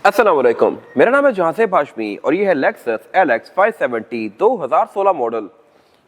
अस्सलाम वालेकुम, मेरा नाम है जहांसेब हाशमी और ये है लेक्सस LX 570 2016 मॉडल।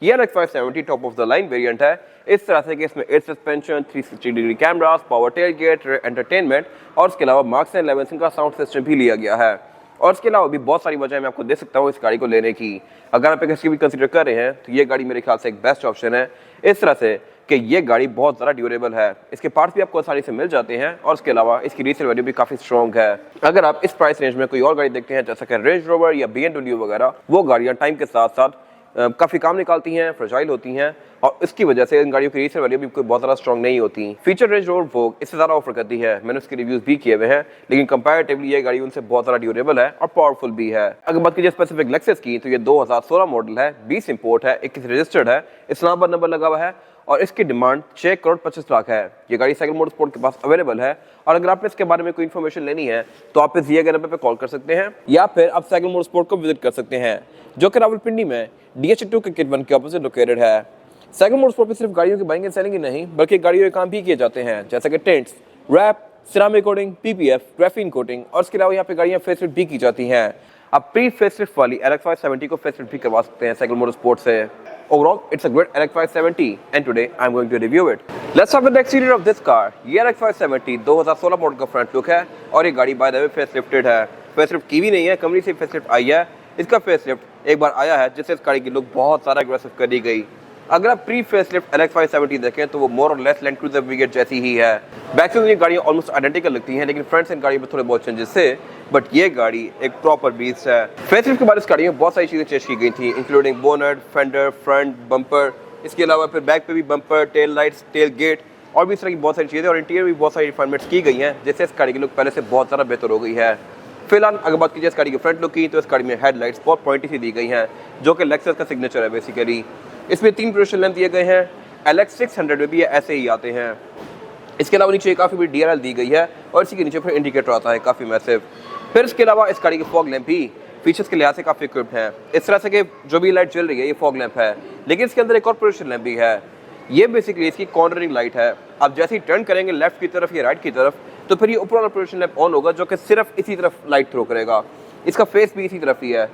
ये LX 570 top of the line variant है। इस तरह से कि इसमें air suspension, 360 degree cameras, power tailgate, entertainment और इसके अलावा मार्क्स एंड लेवेंसन का साउंड सिस्टम भी लिया गया है। और इसके अलावा भी बहुत सारी वजह मैं आपको दे सकता हूँ इस गाड़ी को लेने की। अगर आप इसकी भी कंसिडर कर रहे हैं तो ये गाड़ी मेरे ख्याल से एक बेस्ट ऑप्शन है, इस तरह से कि ये गाड़ी बहुत ज़्यादा ड्यूरेबल है। इसके पार्ट्स भी आपको आसानी से मिल जाते हैं और इसके अलावा इसकी रीसेल वैल्यू भी काफ़ी स्ट्रॉन्ग है। अगर आप इस प्राइस रेंज में कोई और गाड़ी देखते हैं जैसा कि रेंज रोवर या BMW वगैरह, वो गाड़ियाँ टाइम के साथ साथ काफ़ी काम निकालती हैं, फ्रेजाइल होती हैं और इसकी वजह से इन गाड़ियों की रीसेल वैल्यू भी कोई बहुत ज़्यादा स्ट्रॉन्ग नहीं होती। फीचर रेंज रोवर वोग इससे ज़्यादा ऑफर करती है, मैंने उसके रिव्यूज़ भी किए हुए हैं, लेकिन कंपैरेटिवली ये गाड़ी उनसे बहुत ज़्यादा ड्यूरेबल है और पावरफुल भी है। अगर बात कीजिए स्पेसिफिक लेक्सस की तो ये 2016 मॉडल है, 20 इंपोर्ट है, 21 रजिस्टर्ड है, इस्लामाबाद नंबर लगा हुआ है और इसकी डिमांड 6 करोड़ 25 लाख है। ये गाड़ी साइकिल मोटरस्पोर्ट के पास अवेलेबल है और अगर आपने इसके बारे में कोई इन्फॉर्मेशन लेनी है तो आप इस दिए गए नंबर पे कॉल कर सकते हैं या फिर आप साइकिल मोटरस्पोर्ट को विजिट कर सकते हैं, जो कि रावलपिंडी में DH2 क्रिकेट वन के ऑपोजिट लोकेटेड है। साइकिल मोटरस्पोर्ट में सिर्फ गाड़ियों की बाइंग एंड सेलिंग ही नहीं बल्कि गाड़ियों के काम भी किए जाते हैं, जैसे कि tints, wrap, ceramic coating, PPF, graphene coating और इसके अलावा यहाँ पे गाड़ियाँ फेसलिफ्ट भी की जाती हैं। आप प्री फेसलिफ्ट वाली LX 570 को फेसलिफ्ट भी करवा सकते हैं साइकिल मोटरस्पोर्ट से। Overall, it's a great LX 570 and today I'm going to review it. Let's start with the exterior of this car. ये LX 570 2016 मॉडल का फ्रंट लुक है और ये गाड़ी बाय द वे फेसलिफ्टेड है। फेसलिफ्ट की भी नहीं है, कंपनी से फेसलिफ्ट आई है। इसका फेसलिफ्ट एक बार आया है जिससे इस गाड़ी की लुक बहुत सारा एग्रेसिव कर दी गई। अगर आप प्री फेसलिफ्ट LX 570 देखें तो वो मोर और लेस लैंड क्रूजर ब्रिगेड जैसी ही है। बैक से ये गाड़ियाँ ऑलमोस्ट आइडेंटिकल लगती हैं, लेकिन फ्रंट से इन गाड़ी में थोड़े बहुत चेंजेस थे, बट ये गाड़ी एक प्रॉपर बीस्ट है। फेसलिफ्ट के बाद इस गाड़ी में बहुत सारी चीज़ें चेंज की गई थी, including bonnet, fender, front, bumper, इसके अलावा फिर बैक पे भी bumper, tail lights, tailgate और भी इस तरह की बहुत सारी चीज़ें और इंटीरियर भी बहुत सारी रिफाइनमेंट्स की गई हैं, जिससे इस गाड़ी की लुक पहले से बहुत ज़्यादा बेहतर हो गई है। फिलहाल अगर बात कीजिए इस गाड़ी की फ्रंट लुक की तो इस गाड़ी में हेडलाइट्स बहुत पॉइंटी सी दी गई हैं, जो कि लेक्सस का सिग्नेचर है बेसिकली। इसमें 3 प्रोजेक्शन लैंप दिए गए हैं, LX 600 में भी ऐसे ही आते हैं। इसके अलावा नीचे काफ़ी बड़ी DRL दी गई है और इसी के नीचे फिर इंडिकेटर आता है काफ़ी मैसिव। फिर इसके अलावा इस गाड़ी के फॉग लैंप भी फीचर्स के लिहाज से काफ़ी इक्विप्ड हैं, इस तरह से कि जो भी लाइट जल रही है ये फॉग लैंप है, लेकिन इसके अंदर एक और प्रोजेक्शन लैंप भी है। ये बेसिकली इसकी कॉर्नरिंग लाइट है। आप जैसे ही टर्न करेंगे लेफ्ट की तरफ या राइट की तरफ तो फिर ये ऊपर वाला प्रोजेक्शन लैंप ऑन होगा, जो कि सिर्फ इसी तरफ लाइट थ्रो करेगा। इसका फेस भी इसी तरफ ही है,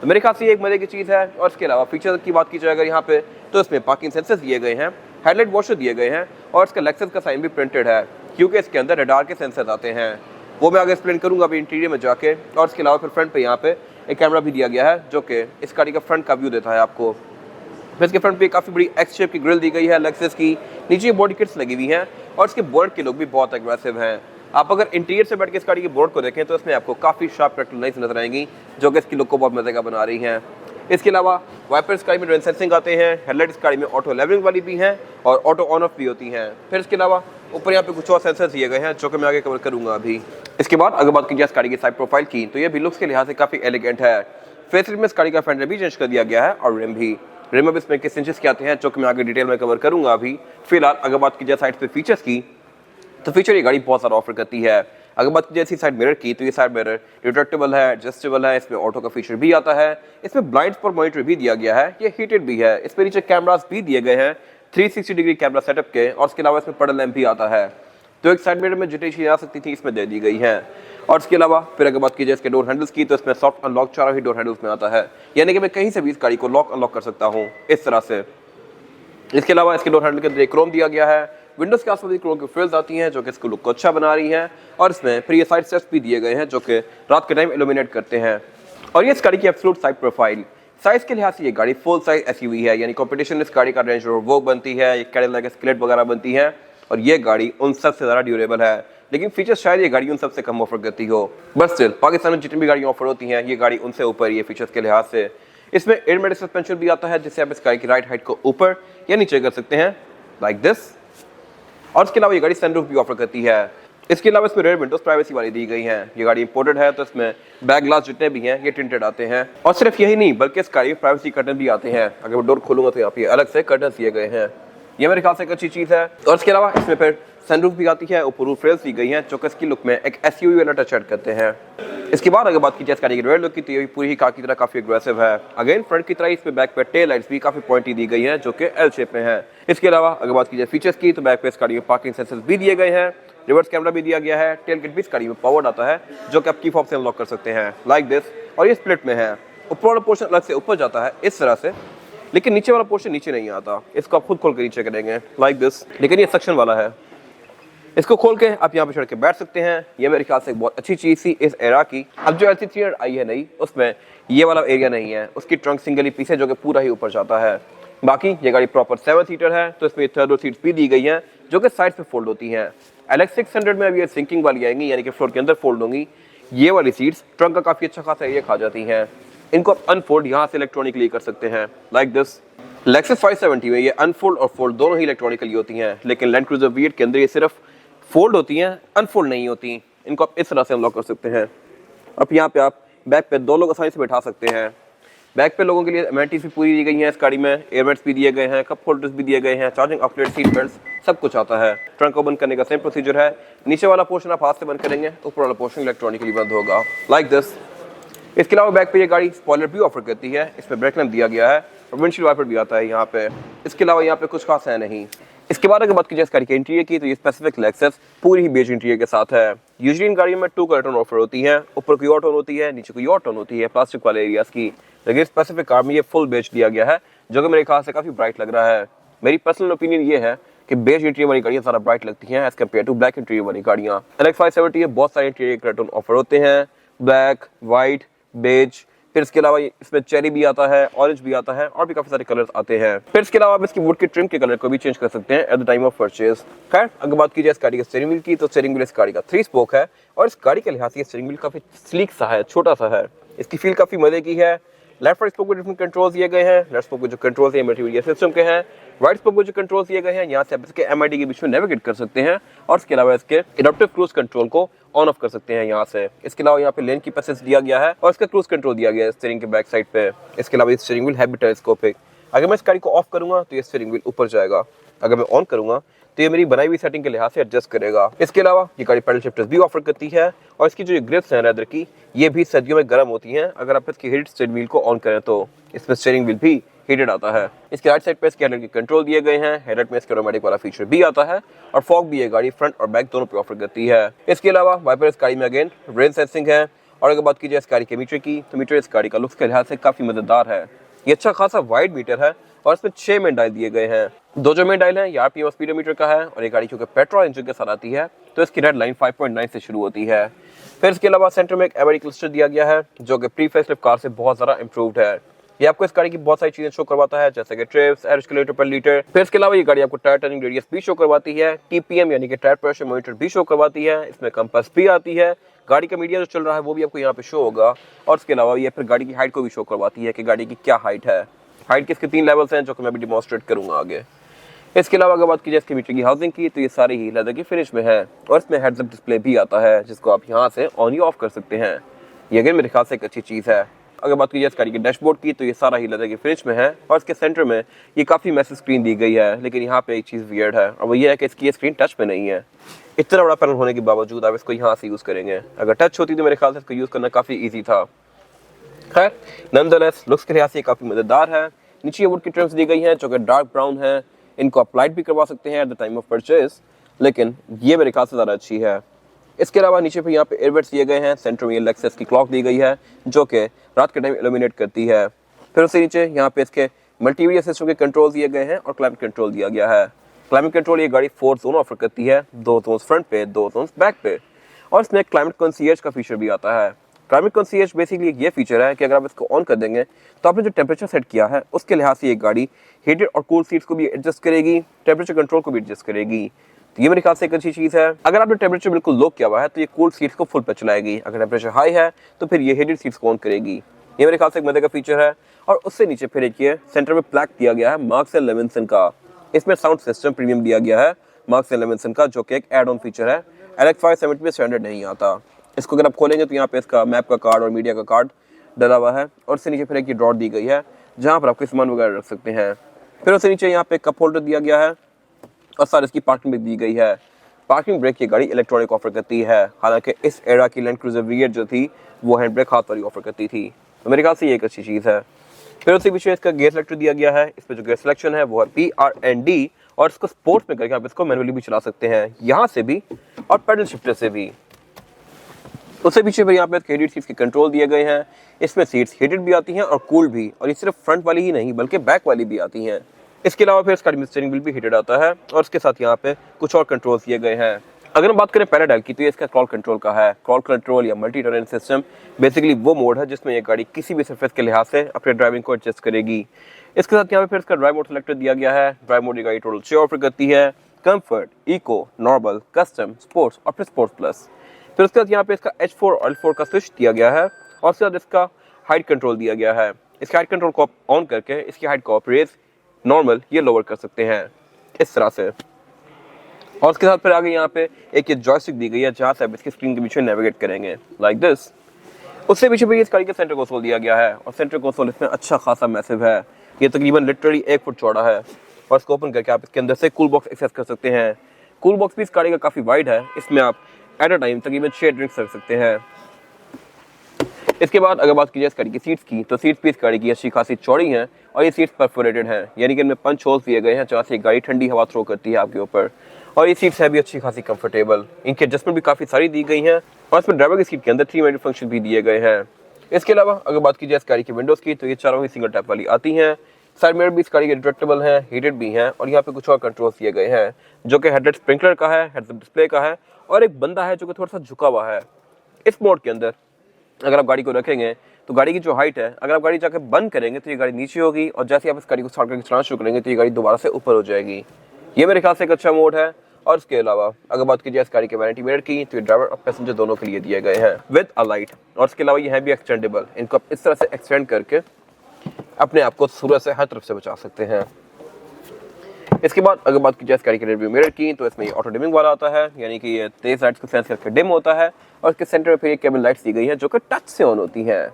तो मेरे ख्याल से ये एक मजे की चीज़ है। और इसके अलावा फीचर की बात की जाए अगर यहाँ पे तो इसमें पार्किंग सेंसर्स दिए गए हैं, हेडलाइट वॉशर दिए गए हैं और इसका लेक्सस का साइन भी प्रिंटेड है, क्योंकि इसके अंदर रडार के सेंसर्स आते हैं। वो मैं आगे एक्सप्लेन करूँगा अभी इंटीरियर में जाके। और इसके अलावा फिर फ्रंट पे यहाँ पे एक कैमरा भी दिया गया है, जो कि इस गाड़ी का फ्रंट का व्यू देता है आपको। फिर इसके फ्रंट पे काफ़ी बड़ी एक्स शेप की ग्रिल दी गई है लेक्सस की, नीचे बॉडी किट्स लगी हुई हैं और इसके बोर्ड के लुक भी बहुत एग्रेसिव हैं। आप अगर इंटीरियर से बैठ के इस गाड़ी के बोर्ड को देखें तो इसमें आपको काफ़ी शार्प करेक्टर लाइन्स नजर आएंगी, जो कि इसकी लुक को बहुत मजे का बना रही हैं। इसके अलावा वाइपर्स गाड़ी में रेन सेंसिंग आते हैं, हेडलाइट इस गाड़ी में ऑटो लेवलिंग वाली भी हैं और ऑटो ऑन ऑफ भी होती हैं। फिर इसके अलावा ऊपर यहाँ पे कुछ और सेंसर्स दिए गए हैं, जो कि मैं आगे कवर करूँगा अभी। इसके बाद अगर बात कीजिए इस गाड़ी की साइड प्रोफाइल की तो ये भी लुक्स के लिहाज से काफ़ी एलिगेंट है। फेसलिफ्ट में इस गाड़ी का फेंडर भी चेंज कर दिया गया है और रिम भी। रिम अब इसमें किस इंचेस के आते हैं, जो कि मैं आगे डिटेल में कवर करूँगा अभी। फिलहाल अगर बात कीजिए साइड पे फीचर्स की तो फीचर ये गाड़ी बहुत सारा ऑफर करती है। अगर बात कीजिए इसी साइड मिरर की तो ये साइड मिरर रिट्रैक्टेबल है, एडजस्टेबल है, इसमें ऑटो का फीचर भी आता है, इसमें ब्लाइंड्स पर मॉनिटर भी दिया गया है, ये हीटेड भी है, इसमें नीचे कैमरास भी दिए गए हैं 360 डिग्री कैमरा सेटअप के और इसके अलावा इसमें पडल लैंप भी आता है। तो एक साइड मिरर में जितनी चीज़ें आ सकती थी इसमें दे दी गई हैं। और इसके अलावा फिर अगर बात कीजिए इसके डोर हैंडल्स की तो इसमें सॉफ्ट अनलॉक चारों ही डोर हैंडल्स में आता है, यानी कि मैं कहीं से भी इस गाड़ी को लॉक अनलॉक कर सकता हूँ इस तरह से। इसके अलावा इसके डोर हैंडल के अंदर एक क्रोम दिया गया है, विंडोज के आसपास क्रोम की फ्रिल्स आती हैं, जो कि इसको लुक को अच्छा बना रही हैं और इसमें फिर ये साइड स्टेप्स भी दिए गए हैं, जो कि रात के टाइम इल्यूमिनेट करते हैं। और ये इस गाड़ी की एब्सोल्यूट साइड प्रोफाइल साइज के लिहाज से ये गाड़ी फुल साइज SUV है, यानी कंपटीशन इस गाड़ी का रेंज रोवर वोग बनती है, ये कैडिलैक एस्केलेड वगैरह बनती है और ये गाड़ी उन सबसे ज़्यादा ड्यूरेबल है, लेकिन फीचर्स शायद ये गाड़ी उन सबसे कम ऑफर करती हो। बट स्टिल पाकिस्तान में जितनी भी गाड़ियाँ ऑफर होती हैं ये गाड़ी उनसे ऊपर ये फीचर्स के लिहाज से। इसमें एयर सस्पेंशन भी आता है, जिससे आप इस गाड़ी की राइड हाइट को ऊपर या नीचे कर सकते हैं लाइक दिस। और इसके अलावा ये गाड़ी सनरूफ भी ऑफर करती है। इसके अलावा इसमें रेयर विंडोज प्राइवेसी वाली दी गई हैं। ये गाड़ी इंपोर्टेड है तो इसमें बैक ग्लास जितने भी हैं ये टिंटेड आते हैं और सिर्फ यही नहीं बल्कि इस गाड़ी में प्राइवेसी कर्टन भी आते हैं। अगर मैं डोर खोलूंगा तो यहाँ पे अलग से कर्टन दिए गए हैं, ये मेरे ख्याल से एक अच्छी चीज़ है। और इसके अलावा इसमें फिर सनरूफ भी आती है, ऊपर रूफ रेल्स दी गई हैं, जो कि इसकी लुक में एक SUV वाला टच ऐड करते हैं। इसके बाद अगर बात की जाए इस गाड़ी की रेयर लुक की तो ये पूरी ही कार की तरह काफ़ी एग्रेसिव है। अगेन फ्रंट की तरह इसमें बैक पे टेल लाइट्स भी काफ़ी पॉइंटी दी गई हैं, जो कि L शेप में है। इसके अलावा अगर बात की जाए फीचर्स की तो बैक पे इस गाड़ी में पार्किंग सेंसर्स भी दिए गए हैं, रिवर्स कैमरा भी दिया गया है, टेल किट भी इस गाड़ी में पावर्ड आता है जो कि आप की फॉब से अनलॉक कर सकते हैं लाइक दिस। और ये स्प्लिट में है, ऊपर वाला पोर्शन अलग से ऊपर जाता है इस तरह से, लेकिन नीचे वाला पोर्शन नीचे नहीं आता, इसको आप खुद खोल के नीचे करेंगे लाइक दिस। लेकिन ये सक्शन वाला है, इसको खोल के आप यहाँ पे चढ़ के बैठ सकते हैं। ये मेरे ख्याल से एक बहुत अच्छी चीज़ थी इस एरा की। अब जो LC300 आई है नई, उसमें ये वाला एरिया नहीं है, उसकी ट्रंक सिंगल ही पीस है जो कि पूरा ही ऊपर जाता है। बाकी ये गाड़ी प्रॉपर 7 सीटर है, तो इसमें थर्ड और सीट्स भी दी गई हैं जो कि साइड पे फोल्ड होती हैं। LX600 में अभी ये सिंकिंग वाली आएंगी, यानी कि फ्लोर के अंदर फोल्ड होंगी। ये वाली सीट्स ट्रंक का काफ़ी अच्छा खासा एरिया खा जाती हैं। इनको आप अनफोल्ड यहाँ से इलेक्ट्रॉनिकली कर सकते हैं लाइक दिस। Lexus 570 में ये अनफोल्ड और फोल्ड दोनों ही इलेक्ट्रॉनिकली होती हैं, लेकिन लैंड क्रूजर V8 के अंदर ये सिर्फ फोल्ड होती हैं, अनफोल्ड नहीं होती। इनको आप इस तरह से अनलॉक कर सकते हैं। अब यहाँ पे आप बैक पे 2 लोग आसानी से बैठा सकते हैं। बैक पे लोगों के लिए एमेनिटीज भी पूरी दी गई हैं इस गाड़ी में, एयरबैग्स भी दिए गए हैं, कप होल्डर्स भी दिए गए हैं, चार्जिंग आउटलेट, सीट बेल्ट्स, सब कुछ आता है। ट्रंक को बंद करने का सेम प्रोसीजर है, नीचे वाला पोर्शन आप हाथ से बंद करेंगे, ऊपर वाला पोर्शन इलेक्ट्रॉनिकली बंद होगा लाइक दिस। इसके अलावा बैक पे ये गाड़ी स्पॉइलर भी ऑफर करती है, इसमें ब्रेक लैंप दिया गया है और विंडशील्ड वाइपर भी आता है यहाँ पे। इसके अलावा यहाँ पे कुछ खास है नहीं। इसके बाद अगर बात की जाए इस गाड़ी के इंटीरियर की, तो ये स्पेसिफिक लेक्सस पूरी ही बेज इंटीरियर के साथ है। यूजुअली इन गाड़ियों में 2 कलर टोन ऑफर होती है, ऊपर कोई और टोन होती है, नीचे कोई और टोन होती है प्लास्टिक वाले एरियाज की, लेकिन स्पेसिफिक कार में ये फुल बेज दिया गया है जो कि मेरे ख्याल से काफी ब्राइट लग रहा है। मेरी पर्सनल ओपिनियन ये है कि बेज इंटीरियर वाली गाड़ियां ज़्यादा ब्राइट लगती हैं as compare to black interior वाली गाड़ियां। LX 570 में बहुत सारे इंटीरियर कलर टोन ऑफर होते हैं, ब्लैक, व्हाइट, बेज, फिर इसके अलावा इसमें चेरी भी आता है, ऑरेंज भी आता है और भी काफी सारे कलर्स आते हैं। फिर इसके अलावा आप इसकी वुड की ट्रिम के कलर को भी चेंज कर सकते हैं at the time of purchase. खैर अगर बात की जाए इस गाड़ी के स्टीयरिंग व्हील की, तो स्टीयरिंग व्हील इस गाड़ी का 3 स्पोक है और इस गाड़ी के लिहाज से स्टीयरिंग व्हील काफी स्लीक सा है, छोटा सा है। इसकी फील काफी मजे की है। लेफ्ट राइट स्पोक को डिफरेंट कंट्रोल्स दिए गए हैं। लेफ्ट स्पोक को जो कंट्रोल्स है मल्टीमीडिया सिस्टम के हैं, राइट स्पोक को जो कंट्रोल्स दिए गए हैं यहाँ से आप इसके MID के बीच में नेविगेट कर सकते हैं और इसके अलावा इसके एडाप्टिव क्रूज कंट्रोल को ऑन ऑफ कर सकते हैं यहाँ से। इसके अलावा यहाँ पे लेन की पैसेज दिया गया है और इसका क्रूज कंट्रोल दिया गया है स्टीयरिंग के बैक साइड पे। इसके अलावा इस स्टीयरिंग व्हील है भी टेलीस्कोपिक। अगर मैं इस गाड़ी को ऑफ करूंगा तो ये स्टीयरिंग व्हील ऊपर जाएगा, अगर मैं ऑन करूंगा तो ये मेरी बनाई हुई सेटिंग के लिहाज से एडजस्ट करेगा। इसके अलावा ये गाड़ी पैडल शिफ्टर्स भी ऑफर करती है और इसकी जो ग्रिप्स हैं लेदर की, ये भी सर्दियों में गर्म होती हैं। अगर आप इसकी हीटेड स्टीयरिंग व्हील को ऑन करें तो इसमें स्टीयरिंग व्हील भी हीटेड आता है। इसके राइट साइड पे इसके हेडलाइट के कंट्रोल दिए गए हैं, हेडलाइट में इसके ऑटोमेटिक वाला फीचर भी आता है और फॉग भी ये गाड़ी फ्रंट और बैक दोनों पे ऑफर करती है। इसके अलावा वाइपर इस गाड़ी में अगेन रेन सेंसिंग है। और अगर बात की जाए इस गाड़ी के मीटर की, तो मीटर इस गाड़ी का लुक्स के लिहाज से काफी मजेदार है। ये अच्छा खासा वाइड मीटर है और इसमें 6 मेन डायल दिए गए हैं। 2 जो मेन डायल है ये RPM स्पीडोमीटर का है और ये गाड़ी क्योंकि पेट्रोल इंजन के साथ आती है तो इसकी रेड लाइन 5.9 से शुरू होती है। फिर इसके अलावा सेंटर में एक MID क्लस्टर दिया गया है जो कि प्री फेसलिफ्ट कार से बहुत ज़्यादा इंप्रूव्ड है। ये आपको इस गाड़ी की बहुत सारी चीजें शो करवाता है जैसे कि ट्रिप्स, एवरेज किलोमीटर पर लीटर। फिर इसके अलावा ये गाड़ी आपको टायर टर्निंग रेडियस भी शो करवाती है, TPM यानी कि टायर प्रेशर मॉनिटर भी शो करवाती है, इसमें कंपास भी आती है, गाड़ी का मीडिया जो चल रहा है वो भी आपको यहाँ पे शो होगा। और इसके अलावा ये फिर गाड़ी की हाइट को भी शो करवाती है कि गाड़ी की क्या हाइट है। हाइट के इसके 3 लेवल्स हैं जो कि मैं भी डिमॉन्स्ट्रेट करूंगा आगे। इसके अलावा अगर बात की जाए इसके मीटर की हाउसिंग की, तो ये सारी ही लेदर की फिनिश में है और इसमें हेड्स अप डिस्प्ले भी आता है जिसको आप यहाँ से ऑन ही ऑफ कर सकते हैं। ये अगेन मेरे ख्याल से एक अच्छी चीज़ है। अगर बात की जाए इस गाड़ी के डैशबोर्ड की, तो ये सारा ही लेदर की फिनिश में है और इसके सेंटर में ये काफ़ी मैसिव स्क्रीन दी गई है। लेकिन यहाँ पे एक चीज़ वियर्ड है और वो ये है कि इसकी स्क्रीन टच में नहीं है। इतना बड़ा पैनल होने के बावजूद आप इसको यहाँ से यूज़ करेंगे, अगर टच होती तो मेरे ख्याल से इसको यूज़ करना काफ़ी ईजी था। खैर नॉनदलेस लुक्स के लिहाज से काफ़ी मज़ेदार है। नीचे वुड की ट्रिम्स दी गई हैं जो कि डार्क ब्राउन है, इनको आप लाइट भी करवा सकते हैं at the time of purchase, लेकिन ये मेरे ख्याल से ज़्यादा अच्छी है। इसके अलावा नीचे पे यहाँ पे एयरबैग्स दिए गए हैं, सेंटर में लेक्सस की क्लॉक दी गई है जो कि रात के टाइम इल्यूमिनेट करती है। फिर उससे नीचे यहाँ पे इसके मल्टीमीडिया सिस्टम के कंट्रोल दिए गए हैं और क्लाइमेट कंट्रोल दिया गया है। क्लाइमेट कंट्रोल ये गाड़ी 4 जोन ऑफर करती है, 2 जोन फ्रंट पे, 2 जोन बैक पे, और इसमें क्लाइमेट कंसीयर्ज का फीचर भी आता है। क्लाइमेट कंसीयर्ज बेसिकली ये फीचर है कि अगर आप इसको ऑन कर देंगे तो आपने जो टेम्परेचर सेट किया है उसके लिहाज से ये गाड़ी हीटेड और कूल सीट्स को भी एडजस्ट करेगी, टेम्परेचर कंट्रोल को भी एडजस्ट करेगी। तो ये मेरे ख्याल से एक अच्छी चीज़ है। अगर आपने टेम्परेचर बिल्कुल लो किया हुआ है तो ये कूल सीट्स को फुल पे चलाएगी, अगर टेम्परेचर हाई है तो फिर ये हीटेड सीट्स को ऑन करेगी। ये मेरे ख्याल से एक मजे का फीचर है। और उससे नीचे फिर एक ये सेंटर में प्लैक दिया गया है मार्क्स एंड लेविंसन का। इसमें साउंड सिस्टम प्रीमियम दिया गया है मार्क्स एंड लेविंसन का, जो कि एक एड ऑन फीचर है। LX 570 में स्टैंडर्ड नहीं आता। इसको अगर आप खोलेंगे तो यहाँ पे इसका मैप का कार्ड और मीडिया का कार्ड डला हुआ है और उससे नीचे फिर एक ये ड्रॉर दी गई है जहाँ पर आपके सामान वगैरह रख सकते हैं। फिर उससे नीचे यहाँ पे कप होल्डर दिया गया है और साथ इसकी पार्किंग भी दी गई है। पार्किंग ब्रेक ये गाड़ी इलेक्ट्रॉनिक ऑफर करती है, हालांकि इस एरा की लैंड क्रूजर V8 जो थी वो हैंड ब्रेक हाथ वाली ऑफर करती थी। तो मेरे ख्याल से ये एक अच्छी चीज़ है। फिर उसके पीछे इसका गियर सेलेक्टर दिया गया है। इसमें जो गियर सिलेक्शन है वो है PRND और इसको स्पोर्ट्स में करके आप इसको मैनुअली भी चला सकते हैं। यहाँ से भी और पैडल शिफ्टर से भी। उससे पीछे फिर यहाँ पे हीटेड सीट्स के कंट्रोल दिए गए हैं। इसमें सीट्स हीटेड भी आती हैं और कूल्ड भी, और ये सिर्फ फ्रंट वाली ही नहीं बल्कि बैक वाली भी आती हैं। इसके अलावा फिर इसका स्टीयरिंग व्हील भी हीटेड आता है और इसके साथ यहाँ पे कुछ और कंट्रोल्स दिए गए हैं। अगर हम बात करें पैराडाइल की, तो ये इसका क्रॉल कंट्रोल का है। क्रॉल कंट्रोल या मल्टी टर्न सिस्टम बेसिकली वो मोड है जिसमें ये गाड़ी किसी भी सरफेस के लिहाज से अपने ड्राइविंग को एडजस्ट करेगी। इसके साथ यहाँ पे फिर इसका ड्राइव मोड सेलेक्टर दिया गया है। ड्राइव मोड ये गाड़ी टोटल 6 ऑफर करती है: comfort, eco, normal, custom, sports और फिर स्पोर्ट्स प्लस। फिर उसके बाद यहाँ पे इसका H4 और L4 का स्विच दिया गया है और उसके बाद इसका हाइट कंट्रोल दिया गया है। इसके हाइट कंट्रोल को आप ऑन करके इसकी हाइट को आप रेज, नॉर्मल या लोअर कर सकते हैं इस तरह से। और उसके साथ फिर आगे यहाँ पे एक ये जॉयस्टिक दी गई है जहाँ से आप इसकी स्क्रीन के पीछे नेविगेट करेंगे लाइक दिस। उससे पीछे भी इस गाड़ी का सेंटर कंसोल दिया गया है और सेंटर कंसोल इसमें अच्छा खासा मैसिव है। ये तकरीबन लिटरली 1 फुट चौड़ा है और इसको ओपन करके आप इसके अंदर से कूल बॉक्स एक्सेस कर सकते हैं। कूल बॉक्स भी इस गाड़ी का काफ़ी वाइड है। इसमें आप एट अ टाइम तकरीबन 6 ड्रिंक्स रख सकते हैं। इसके बाद अगर बात की जाए इस गाड़ी की सीट्स की, तो सीट्स भी इस गाड़ी की अच्छी खासी चौड़ी हैं और ये सीट्स परफोरेटेड हैं, यानी कि इनमें पंच होल्स दिए गए हैं जहाँ से गाड़ी ठंडी हवा थ्रो करती है आपके ऊपर। और ये सीट्स है भी अच्छी खासी कंफर्टेबल। इनकी एडजस्टमेंट भी काफ़ी सारी दी गई हैं और इसमें ड्राइवर की सीट के अंदर 3 मिनट फंक्शन भी दिए गए हैं। इसके अलावा अगर बात की जाए इस गाड़ी की विंडोज़ की, तो ये चारों ही सिंगल टैप वाली आती हैं। साइड मिरर भी इस गाड़ी के रिट्रैक्टेबल हैं, हीटेड भी हैं और यहाँ पे कुछ और कंट्रोल्स दिए गए हैं जो कि हेडलाइट स्प्रिंकलर का है, हेडअप डिस्प्ले का है और एक बंदा है जो कि थोड़ा सा झुका हुआ है। इस मोड के अंदर अगर आप गाड़ी को रखेंगे तो गाड़ी की जो हाइट है, अगर आप गाड़ी जाकर बंद करेंगे तो ये गाड़ी नीचे होगी और जैसे आप इस गाड़ी को स्टार्ट करके चलाना शुरू करेंगे तो ये गाड़ी दोबारा से ऊपर हो जाएगी। ये मेरे ख्याल से एक अच्छा मोड है। और इसके अलावा अगर बात की जाए इस गाड़ी के वैनिटी मिरर की, तो ये ड्राइवर और पैसेंजर दोनों के लिए दिए गए हैं विद अ लाइट। और इसके अलावा ये है भी एक्सटेंडेबल। इनको आप इस तरह से एक्सटेंड करके अपने आप को सूरज से हर तरफ से बचा सकते हैं। इसके बाद अगर बात की जाए इस गाड़ी के रिव्यू मिरर की, तो इसमें ऑटो डिमिंग वाला आता है, यानी कि ये तेज लाइट्स को सेंस करके डिम होता है और इसके सेंटर में फिर एक केबल लाइट्स दी गई है जो कि टच से ऑन होती है।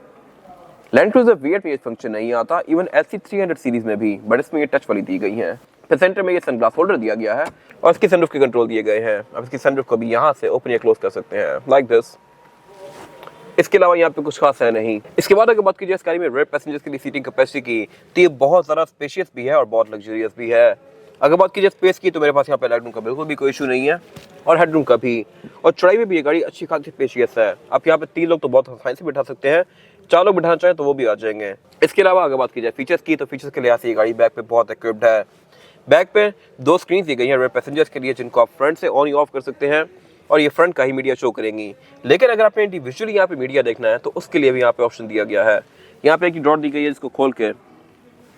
लैंड क्रूजर वी8 में ये फंक्शन नहीं आता, इवन LC300 सीरीज में भी, बट इसमें ये टच वाली दी गई है। फिर सेंटर में ये सनग्लास होल्डर दिया गया है और इसकी सनरूफ के कंट्रोल दिए गए हैं। अब इसकी सनरूफ को भी यहाँ से ओपन या क्लोज कर सकते हैं लाइक दिस। इसके अलावा यहाँ पे कुछ खास है नहीं। इसके बाद अगर बात की जाए इस गाड़ी में रेयर पैसेंजर्स के लिए सीटिंग कैपेसिटी की, तो ये बहुत ज़्यादा स्पेशियस भी है और बहुत लग्जरियस भी है। अगर बात की जाए स्पेस की, तो मेरे पास यहाँ पे लेग रूम का बिल्कुल भी कोई इशू नहीं है और हेड रूम का भी। और चौड़ाई में भी ये गाड़ी अच्छी खासी स्पेशियस है। आप यहाँ पे 3 लोग तो बहुत आसानी से बिठा सकते हैं, 4 लोग बिठाना चाहें तो वो भी आ जाएंगे। इसके अलावा अगर बात की जाए फीचर्स की, तो फीचर्स के लिहाज से ये गाड़ी बैक पे बहुत इक्विप्ड है। बैक पे 2 स्क्रीन दी गई हैं रेयर पैसेंजर्स के लिए जिनको आप फ्रंट से ऑन या ऑफ कर सकते हैं और ये फ्रंट का ही मीडिया शो करेंगी। लेकिन अगर आपने इंडिविजुअली यहाँ पे मीडिया देखना है तो उसके लिए भी यहाँ पे ऑप्शन दिया गया है। यहाँ पे एक डॉट दी गई है जिसको खोल के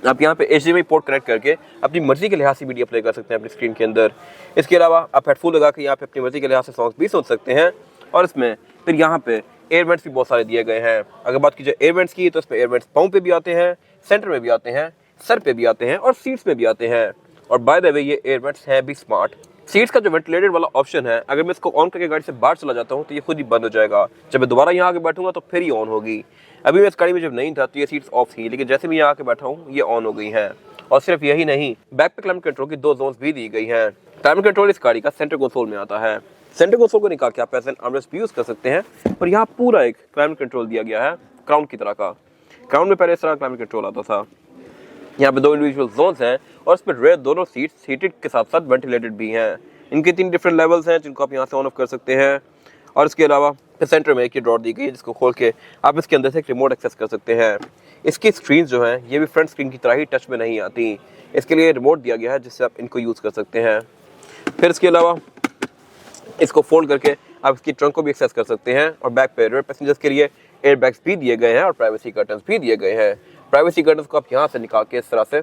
आप यहाँ पे HDMI पोर्ट कनेक्ट करके अपनी मर्जी के लिहाज से मीडिया प्ले कर सकते हैं अपनी स्क्रीन के अंदर। इसके अलावा आप हेडफोन लगा के यहाँ पे अपनी मर्जी के लिहाज से सॉन्ग्स भी सुन सकते हैं। और इसमें फिर यहाँ पे एयरवेंट्स भी बहुत सारे दिए गए हैं। अगर बात की जाए एयरवेंट्स की, तो इसमें एयरवेंट्स पाँव पे भी आते हैं, सेंटर में भी आते हैं, सर पे भी आते हैं और सीट्स में भी आते हैं। और बाय द वे ये एयरवेंट्स हैं भी स्मार्ट। सीट्स का जो वेंटिलेटेड वाला ऑप्शन है, अगर मैं इसको ऑन करके गाड़ी से बाहर चला जाता हूँ तो ये खुद ही बंद हो जाएगा। जब मैं दोबारा यहाँ आके बैठूंगा तो फिर ही ऑन होगी। अभी मैं इस गाड़ी में जब नहीं था तो ये सीट्स ऑफ थी, लेकिन जैसे मैं यहाँ आके बैठा हूँ ये ऑन हो गई हैं। और सिर्फ यही नहीं, बैक पे क्लाइमेट कंट्रोल की 2 जोन्स भी दी गई हैं। क्लाइमेट कंट्रोल इस गाड़ी का सेंटर कंसोल में आता है। सेंटर कंसोल को निकाल के आप एज एन आर्मरेस्ट भी यूज कर सकते हैं और यहाँ पूरा एक क्लाइमेट कंट्रोल दिया गया है क्राउन की तरह का। क्राउन में पहले इस तरह क्लाइमेट कंट्रोल आता था। यहाँ पे 2 इंडिविजुअल जोन्स हैं और इसमें रेयर दोनों सीट्स हीटेड के साथ साथ वेंटिलेटेड भी हैं। इनके 3 डिफरेंट लेवल्स हैं जिनको आप यहाँ से ऑन ऑफ कर सकते हैं। और इसके अलावा सेंटर में एक डॉट दी गई है जिसको खोल के आप इसके अंदर से एक रिमोट एक्सेस कर सकते हैं। इसकी स्क्रीन जो है ये भी फ्रंट स्क्रीन की तरह ही टच में नहीं आती। इसके लिए रिमोट दिया गया है जिससे आप इनको यूज़ कर सकते हैं। फिर इसके अलावा इसको फोल्ड करके आप इसकी ट्रंक को भी एक्सेस कर सकते हैं। और बैक पे रेयर पैसेंजर्स के लिए एयर बैग्स भी दिए गए हैं और प्राइवेसी कर्टन्स भी दिए गए हैं। प्राइवेसी कर्टन्स को आप यहाँ से निकाल के इस तरह से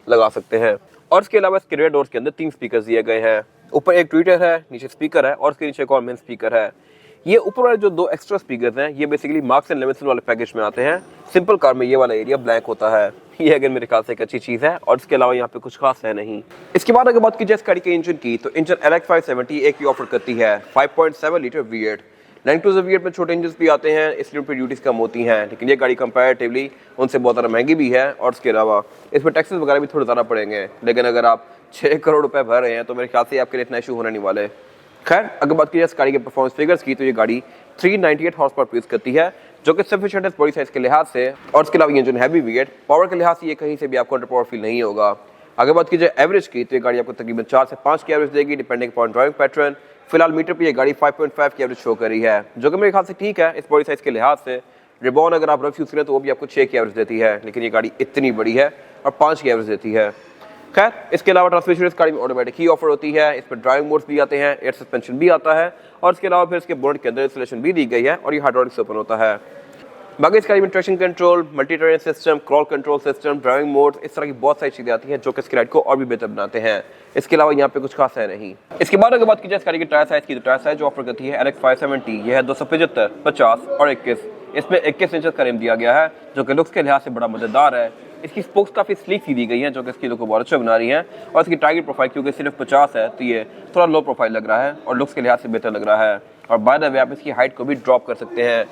लगा सकते हैं। और इसके अलावा इसके रेयर डोर्स के अंदर 3 स्पीकर दिए गए हैं। ऊपर एक ट्विटर है, नीचे स्पीकर है और इसके नीचे एक और मेन स्पीकर है। ये ऊपर वाले जो 2 एक्स्ट्रा स्पीकर्स हैं ये बेसिकली मार्क्स एंड लेविसन वाले पैकेज में आते हैं। सिंपल कार में ये वाला एरिया ब्लैंक होता है। ये अगर मेरे ख्याल से एक अच्छी चीज़ है और इसके अलावा यहाँ पे कुछ खास है नहीं। इसके बाद अगर बात की जाए इस गाड़ी के इंजन की, तो इंजन LX 570 एक ही ऑफर करती है 5.7 litre V8। Land cruiser V8 में छोटे इंजन भी आते हैं इसलिए उनकी ड्यूटीज कम होती हैं, लेकिन ये गाड़ी कंपैरेटिवली उनसे बहुत ज़्यादा महंगी भी है। और इसके अलावा इसमें टैक्सेस वगैरह भी थोड़े ज़्यादा पड़ेंगे, लेकिन अगर आप 6 करोड़ रुपए भर रहे हैं तो मेरे ख्याल से आपके लिए इतना इशू होने नहीं वाले। खैर अगर बात की जाए इस गाड़ी के परफॉर्मेंस फिगर्स की, तो ये गाड़ी 398 हॉर्स पावर प्रोड्यूस करती है जो कि सफिशिएंट है बॉडी साइज के लिहाज से। और इसके अलावा इंजन हैवी V8 पावर के लिहाज से ये कहीं से भी आपको अंडर पावर फील नहीं होगा। अगर बात की जाए एवरेज की, तो ये गाड़ी आपको तकरीबन 4 से 5 की एवरेज देगी डिपेंडिंग अपॉन ड्राइविंग पैटर्न, फिलहाल मीटर पे ये गाड़ी 5.5 की एवरेज शो कर रही है, जो कि मेरे ख्याल से ठीक है इस बॉडी साइज के लिहाज से। रिबॉन अगर आप रफ यूज़ करें तो वो भी आपको 6 की एवरेज देती है, लेकिन ये गाड़ी इतनी बड़ी है और 5 की एवरेज देती है। खैर, इसके अलावा ट्रांसमिशन इस गाड़ी में ऑटोमेटिक ही ऑफर होती है, इस पर ड्राइविंग मोड्स भी आते हैं, एयर सस्पेंशन भी आता है और इसके अलावा फिर इसके बोनट के अंदर इंस्टॉलेशन भी दी गई है और ये हाइड्रोलिक से ओपन होता है। बाकी इस गाड़ी में traction control, multi terrain system, crawl control system, driving mode, इस तरह की बहुत सारी चीज़ें आती हैं जो कि इसकी राइड को और भी बेहतर बनाते हैं। इसके अलावा यहाँ पे कुछ खास है नहीं। इसके बाद अगर बात की जाए इस गाड़ी की टायर साइज की, तो टायर साइज जो ऑफर करती है LX 570, यह है 275, 50 और 21। इसमें 21 इंच का रिम दिया गया है, जो कि लुक्स के लिहाज से बड़ा मजेदार है। इसकी स्पोक्स काफ़ी स्लीक सी दी गई है, जो कि इसकी लुक को बहुत अच्छा बना रही है। और इसकी टारगेट प्रोफाइल क्योंकि सिर्फ 50 है, तो ये थोड़ा लो प्रोफाइल लग रहा है और लुक्स के लिहाज से बेहतर लग रहा है। और बाय द वे आप इसकी हाइट को भी ड्रॉप कर सकते हैं।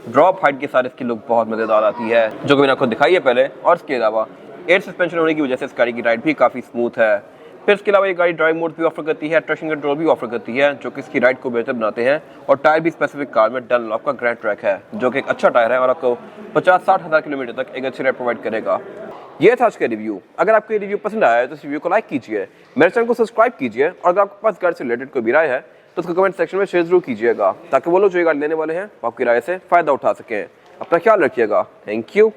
ड्रॉप हाइट के साथ इसकी लुक बहुत मज़ेदार आती है, जो कि मैंने आपको दिखाई है पहले। और इसके अलावा एयर सस्पेंशन होने की वजह से इस गाड़ी की राइड भी काफ़ी स्मूथ है। फिर इसके अलावा ये गाड़ी ड्राइविंग मोड भी ऑफर करती है, ट्रैक्शन कंट्रोल भी ऑफर करती है, जो कि इसकी राइड को बेहतर बनाते हैं। और टायर भी स्पेसिफिक कार में डनलॉप का ग्रैंड ट्रैक है, जो कि एक अच्छा टायर है और आपको 50-60 हज़ार किलोमीटर तक एक अच्छी राइड प्रोवाइड करेगा। ये था आज का रिव्यू। अगर आपको ये रिव्यू पसंद आया है तो इस रिव्यू को लाइक कीजिए, मेरे चैनल को सब्सक्राइब कीजिए और अगर आपके पास गाड़ी से रिलेटेड कोई भी राय है तो उसको कमेंट सेक्शन में शेयर जरूर कीजिएगा, ताकि वो लोग जो ये गाड़ी लेने वाले हैं वो आपकी राय से फ़ायदा उठा सकें। अपना ख्याल रखिएगा। Thank you.